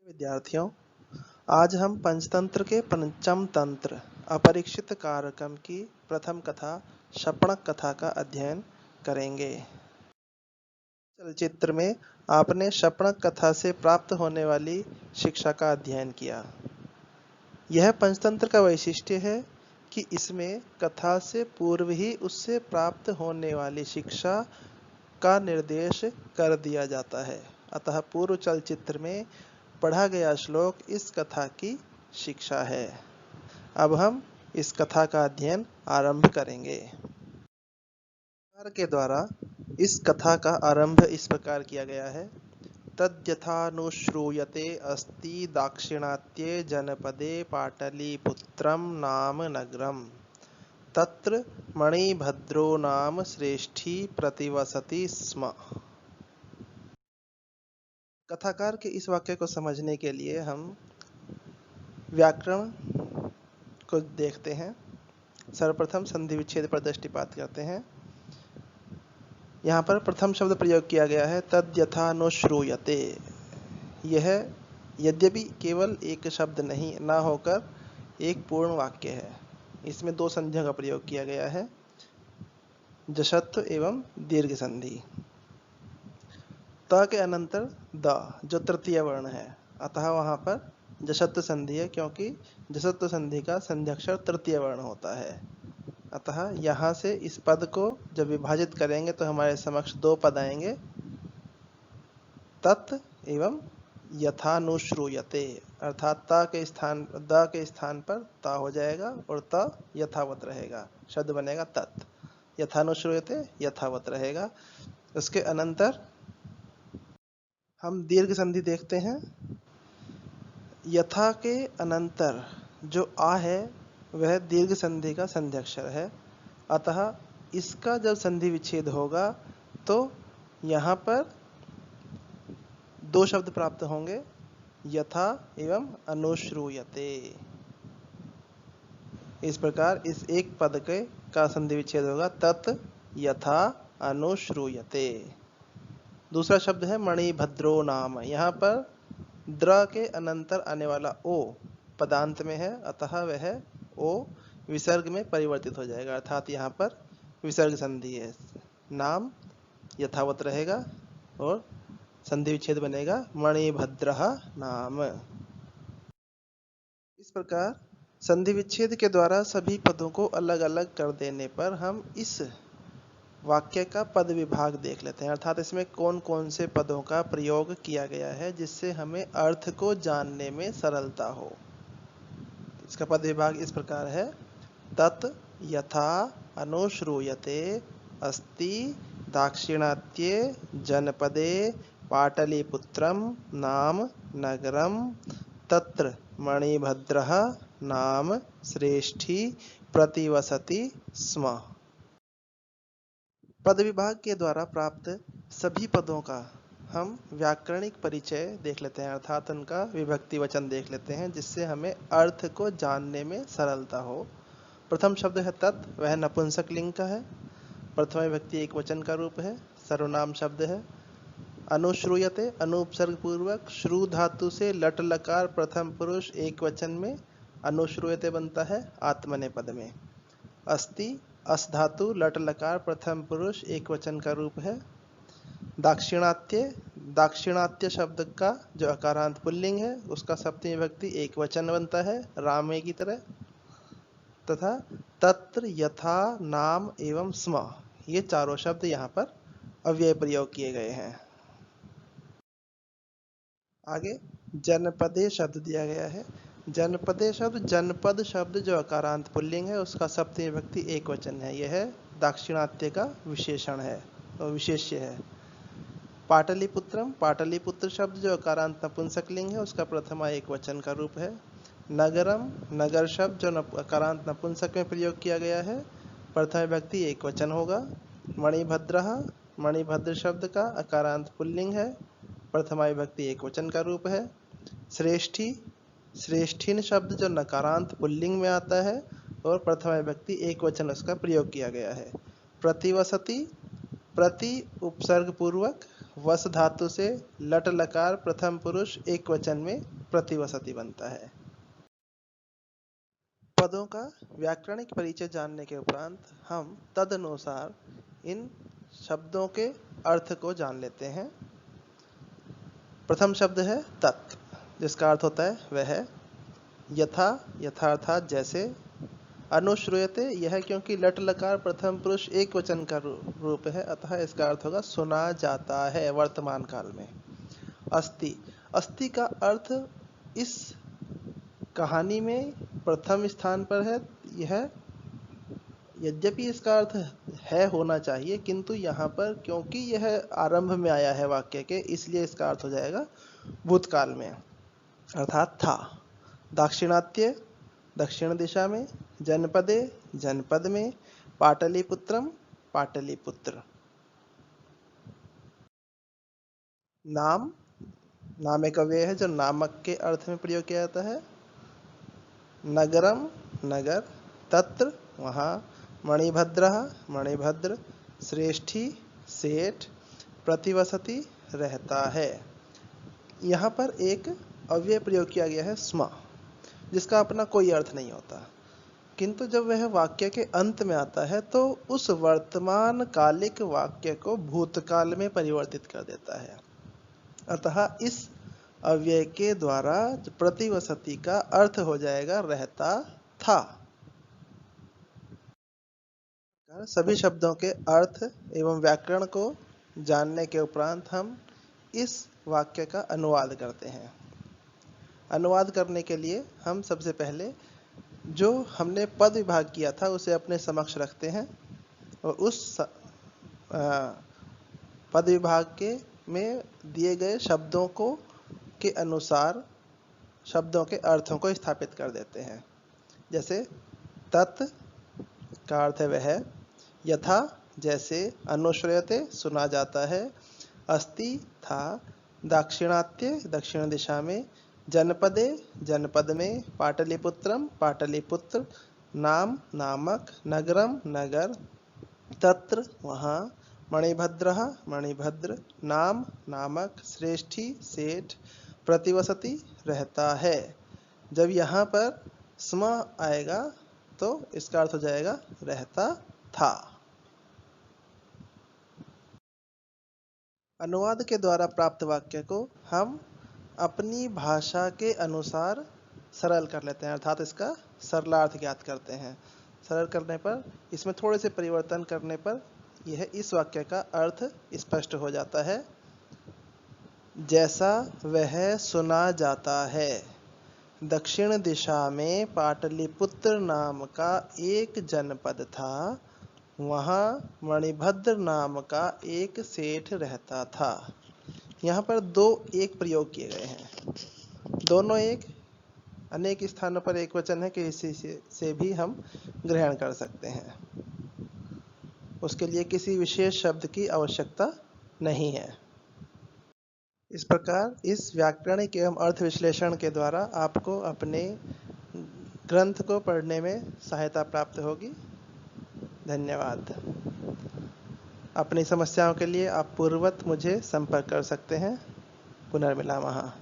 विद्यार्थियों, आज हम पंचतंत्र के पंचम तंत्र अपरीक्षित कारकम की प्रथम कथा शपणक कथा का अध्ययन करेंगे। चलचित्र में आपने शपणक कथा से प्राप्त होने वाली शिक्षा का अध्ययन किया। यह पंचतंत्र का वैशिष्ट्य है कि इसमें कथा से पूर्व ही उससे प्राप्त होने वाली शिक्षा का निर्देश कर दिया जाता है। अतः पूर्व चलचित्र में पढ़ा गया श्लोक इस कथा की शिक्षा है। अब हम इस कथा का अध्ययन आरंभ करेंगे। के द्वारा इस कथा का आरंभ इस प्रकार किया गया है। तद्यथानुश्रूयते अस्ति दाक्षिणात्ये जनपदे पाटलीपुत्रम नाम नगरम तत्र मणिभद्रो नाम श्रेष्ठी प्रतिवसति स्म। कथाकार के इस वाक्य को समझने के लिए हम व्याकरण को देखते हैं। सर्वप्रथम संधि विच्छेद पर दृष्टिपात करते हैं। यहाँ पर प्रथम शब्द प्रयोग किया गया है तद्यथानुश्रूयते। यह यद्यपि केवल एक शब्द नहीं ना होकर एक पूर्ण वाक्य है। इसमें दो संधियों का प्रयोग किया गया है, जशत्व एवं दीर्घ संधि। त के अनंतर द जो तृतीय वर्ण है, अतः वहां पर जशत्व संधि है, क्योंकि जशत्व संधि का संध्यक्षर तृतीय वर्ण होता है। अतः यहां से इस पद को जब विभाजित करेंगे तो हमारे समक्ष दो पद आएंगे, तत् एवं यथानुश्रूयते। अर्थात द के स्थान पर ता हो जाएगा और त यथावत रहेगा, शब्द बनेगा तत्। यथानुश्रूयते यथावत रहेगा। उसके अनंतर हम दीर्घ संधि देखते हैं। यथा के अनंतर जो आ है वह दीर्घ संधि का संध्यक्षर है। अतः इसका जब संधि विच्छेद होगा तो यहाँ पर दो शब्द प्राप्त होंगे, यथा एवं अनुश्रूयते। इस प्रकार इस एक पद के का संधि विच्छेद होगा, तत् यथा अनुश्रूयते। दूसरा शब्द है मणिभद्रो नाम। यहाँ पर द्र के अनंतर आने वाला ओ पदांत में है, अतः वह ओ विसर्ग में परिवर्तित हो जाएगा। अर्थात यहाँ पर विसर्ग संधि है। नाम यथावत रहेगा और संधि विच्छेद बनेगा मणिभद्रः नाम। इस प्रकार संधि विच्छेद के द्वारा सभी पदों को अलग अलग कर देने पर हम इस वाक्य का पद विभाग देख लेते हैं। अर्थात इसमें कौन कौन से पदों का प्रयोग किया गया है जिससे हमें अर्थ को जानने में सरलता हो। इसका पद विभाग इस प्रकार है। तत् यथा अनुश्रूयते अस्ति दाक्षिणात्ये जनपदे पाटलीपुत्रम नाम नगरम तत्र मणिभद्रः नाम श्रेष्ठी प्रतिवसति स्म। पद विभाग के द्वारा प्राप्त सभी पदों का हम व्याकरणिक परिचय देख लेते हैं, अर्थात उनका विभक्ति वचन देख लेते हैं, जिससे हमें अर्थ को जानने में सरलता हो। प्रथम शब्द है तत्, वह नपुंसक लिंग का है, प्रथम विभक्ति एक वचन का रूप है, सर्वनाम शब्द है। अनुश्रूयते अनुपसर्ग पूर्वक श्रु धातु से लट लकार प्रथम पुरुष एक वचन में अनुश्रूयते बनता है आत्मनेपद में। अस्ति अस धातु लट लकार प्रथम पुरुष एक वचन का रूप है। दाक्षिणात्य, दाक्षिणात्य शब्द का जो अकारांत पुल्लिंग है उसका सप्तमी विभक्ति एक वचन बनता है रामे की तरह। तथा तत्र यथा नाम एवं स्म, ये चारों शब्द यहाँ पर अव्यय प्रयोग किए गए हैं। आगे जनपदे शब्द दिया गया है। जनपदे शब्द, जनपद शब्द जो अकारांत पुल्लिंग है उसका सप्तमी विभक्ति एक वचन है। यह दाक्षिणात्य का विशेषण है और विशेष्य है। पाटलीपुत्रम, पाटलीपुत्र शब्द जो अकारांत नपुंसक लिंग है उसका प्रथमा एक वचन का रूप है। नगरम, नगर शब्द जो अकारांत नपुंसक में प्रयोग किया गया है, प्रथम विभक्ति एक वचन होगा। मणिभद्रः, मणिभद्र शब्द का अकारांत पुल्लिंग है, प्रथमा विभक्ति एक वचन का रूप है। श्रेष्ठी, श्रेष्ठिन शब्द जो नकारांत पुल्लिंग में आता है और प्रथमा विभक्ति एक वचन उसका प्रयोग किया गया है। प्रतिवसति, प्रति उपसर्ग पूर्वक वस धातु से लट लकार प्रथम पुरुष एक वचन में प्रतिवसति बनता है। पदों का व्याकरणिक परिचय जानने के उपरांत हम तदनुसार इन शब्दों के अर्थ को जान लेते हैं। प्रथम शब्द है तत्, जिसका अर्थ होता है वह। यथा, यथार्थात जैसे। अनुश्रूयते, यह क्योंकि लट लकार प्रथम पुरुष एक वचन का रूप है, अतः इसका अर्थ होगा सुना जाता है वर्तमान काल में। अस्ति, अस्ति का अर्थ इस कहानी में प्रथम स्थान पर है। यह यद्यपि इसका अर्थ है होना चाहिए, किंतु यहाँ पर क्योंकि यह आरंभ में आया है वाक्य के, इसलिए इसका अर्थ हो जाएगा भूतकाल में, अर्थात था। दाक्षिणात्य, दक्षिण दिशा में। जनपदे, जनपद में। पाटलिपुत्रम, पाटलिपुत्र। नाम, नाम एक अव्यय है जो नामक के अर्थ में प्रयोग किया जाता है। नगरम, नगर। तत्र, वहाँ। मणिभद्रः, मणिभद्र। श्रेष्ठी, सेठ। प्रतिवसति, रहता है। यहाँ पर एक अव्यय प्रयोग किया गया है स्म, जिसका अपना कोई अर्थ नहीं होता, किंतु जब वह वाक्य के अंत में आता है तो उस वर्तमान कालिक वाक्य को भूतकाल में परिवर्तित कर देता है। अतः इस अव्यय के द्वारा प्रतिवसति का अर्थ हो जाएगा रहता था। सभी शब्दों के अर्थ एवं व्याकरण को जानने के उपरांत हम इस वाक्य का अनुवाद करते हैं। अनुवाद करने के लिए हम सबसे पहले जो हमने पद विभाग किया था उसे अपने समक्ष रखते हैं और उस पद विभाग के में दिए गए शब्दों को के अनुसार शब्दों के अर्थों को स्थापित कर देते हैं। जैसे तत् का अर्थ है वह। यथा, जैसे। अनुश्रयते, सुना जाता है। अस्ति, था। दाक्षिणात्य, दक्षिण दिशा में। जनपदे, जनपद में। पाटलिपुत्रम, पाटलिपुत्र। नाम, नामक। नगरम, नगर। तत्र, वहाँ। मणिभद्रः, मणिभद्र। नाम, नामक। श्रेष्ठी, सेठ। प्रतिवसति, रहता है। जब यहाँ पर स्म आएगा तो इसका अर्थ हो जाएगा रहता था। अनुवाद के द्वारा प्राप्त वाक्य को हम अपनी भाषा के अनुसार सरल कर लेते हैं, अर्थात इसका सरलार्थ ज्ञात करते हैं। सरल करने पर, इसमें थोड़े से परिवर्तन करने पर यह इस वाक्य का अर्थ स्पष्ट हो जाता है। जैसा वह सुना जाता है। दक्षिण दिशा में पाटलिपुत्र नाम का एक जनपद था, वहाँ मणिभद्र नाम का एक सेठ रहता था। यहाँ पर दो एक प्रयोग किए गए हैं, दोनों एक। अनेक स्थानों पर एक वचन है कि इसी से भी हम ग्रहण कर सकते हैं, उसके लिए किसी विशेष शब्द की आवश्यकता नहीं है। इस प्रकार इस व्याकरणिक एवं अर्थ विश्लेषण के द्वारा आपको अपने ग्रंथ को पढ़ने में सहायता प्राप्त होगी। धन्यवाद। अपनी समस्याओं के लिए आप पूर्ववत मुझे संपर्क कर सकते हैं। पुनर्मिलामः।